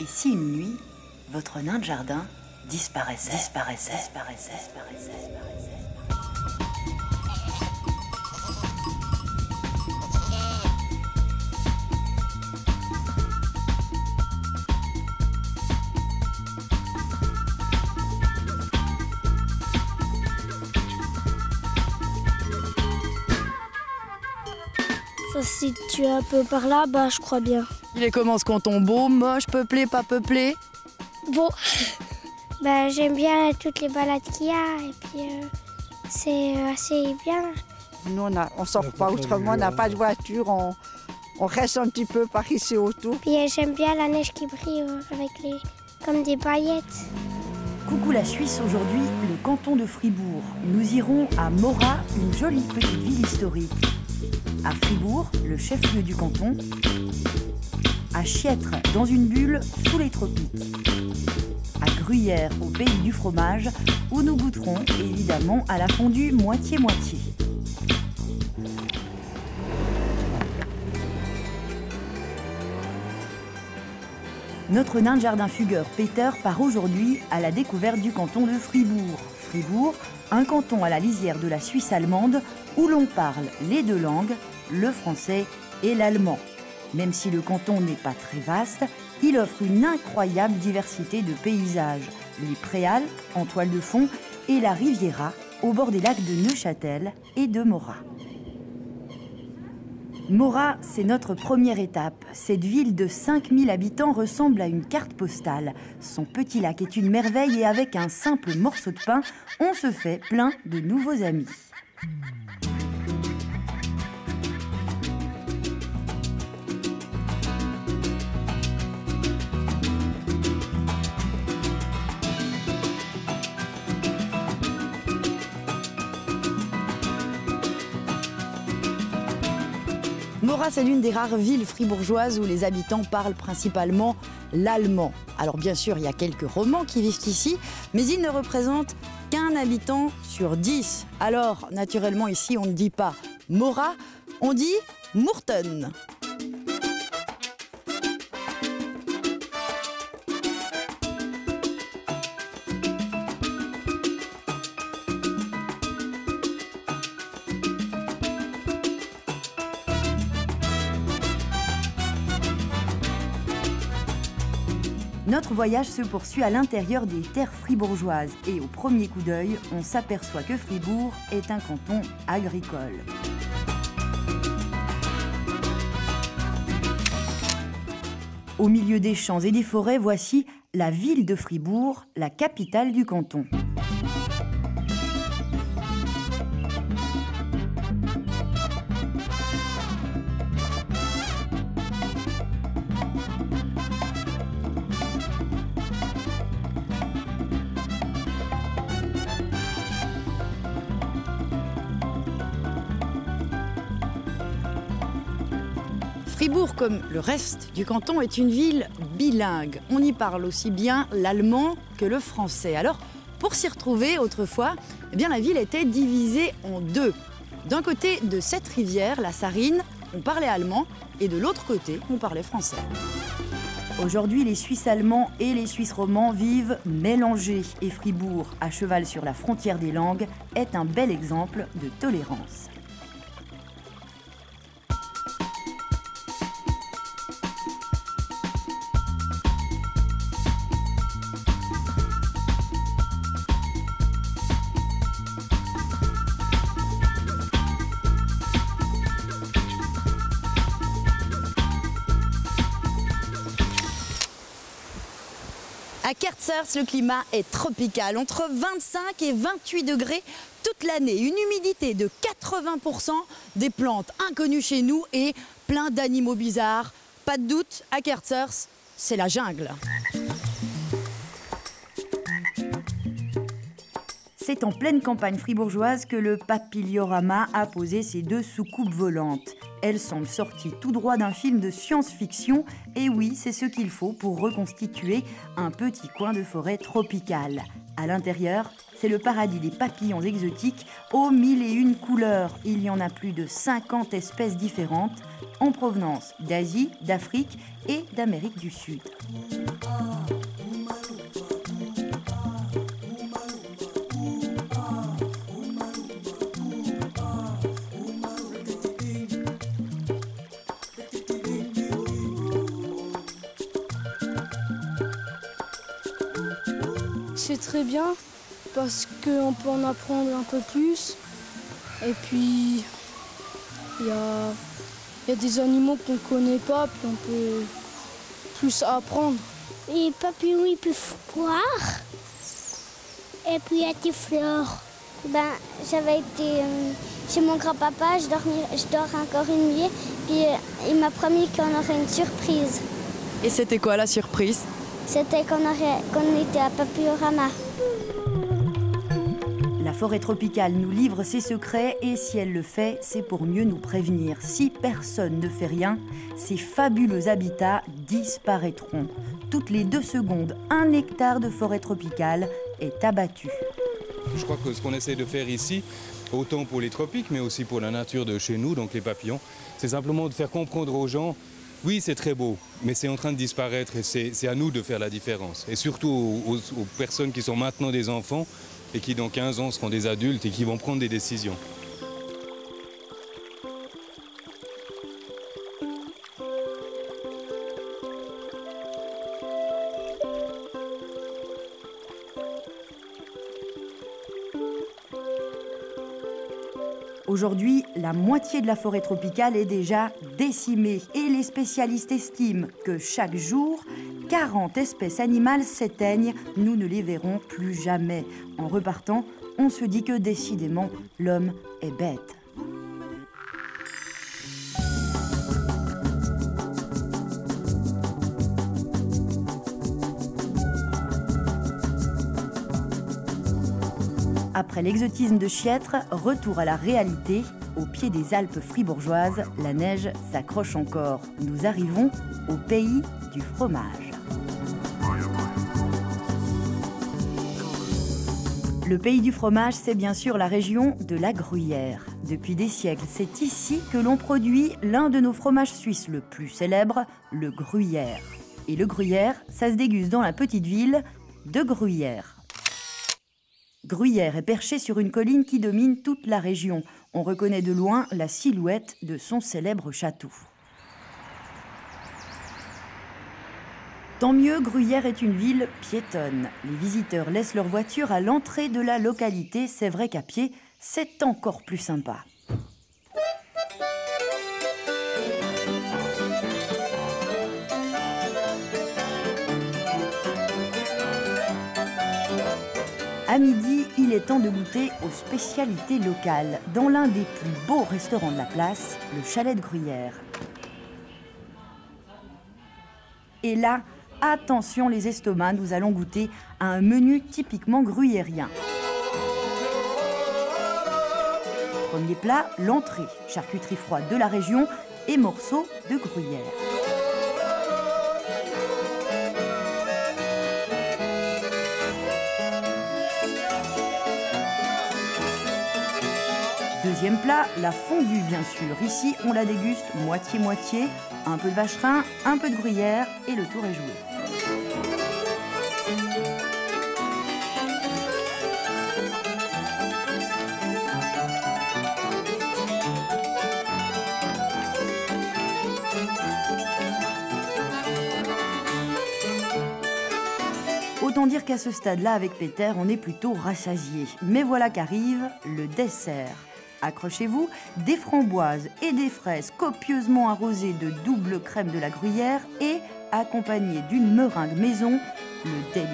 Et si une nuit, votre nain de jardin disparaissait. Ça se situe un peu par là, je crois bien. Il est comment ce canton? Beau, moche, peuplé, pas peuplé? Bon, j'aime bien toutes les balades qu'il y a et puis c'est assez bien. Nous, on sort pas autrement, on n'a pas de voiture, on reste un petit peu par ici autour. Puis j'aime bien la neige qui brille comme des paillettes. Coucou la Suisse, aujourd'hui, le canton de Fribourg. Nous irons à Morat, une jolie petite ville historique. À Fribourg, le chef-lieu du canton. À Chiètre, dans une bulle, sous les tropiques. À Gruyère, au pays du fromage, où nous goûterons évidemment à la fondue moitié-moitié. Notre nain de jardin fugueur Peter part aujourd'hui à la découverte du canton de Fribourg. Fribourg, un canton à la lisière de la Suisse allemande où l'on parle les deux langues, le français et l'allemand. Même si le canton n'est pas très vaste, il offre une incroyable diversité de paysages. Les Préalpes en toile de fond et la Riviera au bord des lacs de Neuchâtel et de Morat. Morat, c'est notre première étape. Cette ville de 5000 habitants ressemble à une carte postale. Son petit lac est une merveille et avec un simple morceau de pain, on se fait plein de nouveaux amis. Morat, c'est l'une des rares villes fribourgeoises où les habitants parlent principalement l'allemand. Alors bien sûr, il y a quelques romans qui vivent ici, mais ils ne représentent qu'un habitant sur 10. Alors, naturellement, ici, on ne dit pas Morat, on dit Murten. Notre voyage se poursuit à l'intérieur des terres fribourgeoises et au premier coup d'œil, on s'aperçoit que Fribourg est un canton agricole. Au milieu des champs et des forêts, voici la ville de Fribourg, la capitale du canton. Fribourg, comme le reste du canton, est une ville bilingue. On y parle aussi bien l'allemand que le français. Alors, pour s'y retrouver autrefois, eh bien, la ville était divisée en deux. D'un côté de cette rivière, la Sarine, on parlait allemand, et de l'autre côté, on parlait français. Aujourd'hui, les Suisses allemands et les Suisses romands vivent mélangés. Et Fribourg, à cheval sur la frontière des langues, est un bel exemple de tolérance. À Kerzers, le climat est tropical, entre 25 et 28 degrés toute l'année. Une humidité de 80%, des plantes inconnues chez nous et plein d'animaux bizarres. Pas de doute, à Kerzers, c'est la jungle. C'est en pleine campagne fribourgeoise que le Papiliorama a posé ses deux soucoupes volantes. Elles semblent sorties tout droit d'un film de science-fiction. Et oui, c'est ce qu'il faut pour reconstituer un petit coin de forêt tropicale. À l'intérieur, c'est le paradis des papillons exotiques aux 1001 couleurs. Il y en a plus de 50 espèces différentes en provenance d'Asie, d'Afrique et d'Amérique du Sud. C'est très bien parce qu'on peut en apprendre un peu plus. Et puis, il y a des animaux qu'on ne connaît pas, puis on peut plus apprendre. Les papillons, ils peuvent boire. Et puis, il y a des fleurs. J'avais été chez mon grand-papa, je dors encore une nuit. Puis, il m'a promis qu'on aurait une surprise. Et c'était quoi la surprise? C'était qu'on était à Papillorama. La forêt tropicale nous livre ses secrets et si elle le fait, c'est pour mieux nous prévenir. Si personne ne fait rien, ces fabuleux habitats disparaîtront. Toutes les 2 secondes, 1 hectare de forêt tropicale est abattu. Je crois que ce qu'on essaie de faire ici, autant pour les tropiques, mais aussi pour la nature de chez nous, donc les papillons, c'est simplement de faire comprendre aux gens, oui, c'est très beau, mais c'est en train de disparaître et c'est à nous de faire la différence. Et surtout aux personnes qui sont maintenant des enfants et qui dans 15 ans seront des adultes et qui vont prendre des décisions. Aujourd'hui, la moitié de la forêt tropicale est déjà décimée et les spécialistes estiment que chaque jour, 40 espèces animales s'éteignent. Nous ne les verrons plus jamais. En repartant, on se dit que décidément, l'homme est bête. Après l'exotisme de Chiètre, retour à la réalité. Au pied des Alpes fribourgeoises, la neige s'accroche encore. Nous arrivons au pays du fromage. Le pays du fromage, c'est bien sûr la région de la Gruyère. Depuis des siècles, c'est ici que l'on produit l'un de nos fromages suisses le plus célèbre, le gruyère. Et le gruyère, ça se déguste dans la petite ville de Gruyère. Gruyère est perché sur une colline qui domine toute la région. On reconnaît de loin la silhouette de son célèbre château. Tant mieux, Gruyère est une ville piétonne. Les visiteurs laissent leur voiture à l'entrée de la localité. C'est vrai qu'à pied, c'est encore plus sympa. À midi, il est temps de goûter aux spécialités locales dans l'un des plus beaux restaurants de la place, le Chalet de Gruyère. Et là, attention les estomacs, nous allons goûter à un menu typiquement gruyérien. Premier plat, l'entrée, charcuterie froide de la région et morceaux de gruyère. Deuxième plat, la fondue bien sûr. Ici, on la déguste moitié-moitié, un peu de vacherin, un peu de gruyère et le tour est joué. Autant dire qu'à ce stade-là, avec Peter, on est plutôt rassasié. Mais voilà qu'arrive le dessert. Accrochez-vous, des framboises et des fraises copieusement arrosées de double crème de la Gruyère et accompagnées d'une meringue maison, le délire.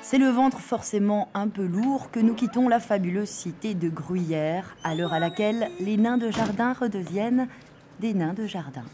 C'est le ventre forcément un peu lourd que nous quittons la fabuleuse cité de Gruyère, à l'heure à laquelle les nains de jardin redeviennent des nains de jardin.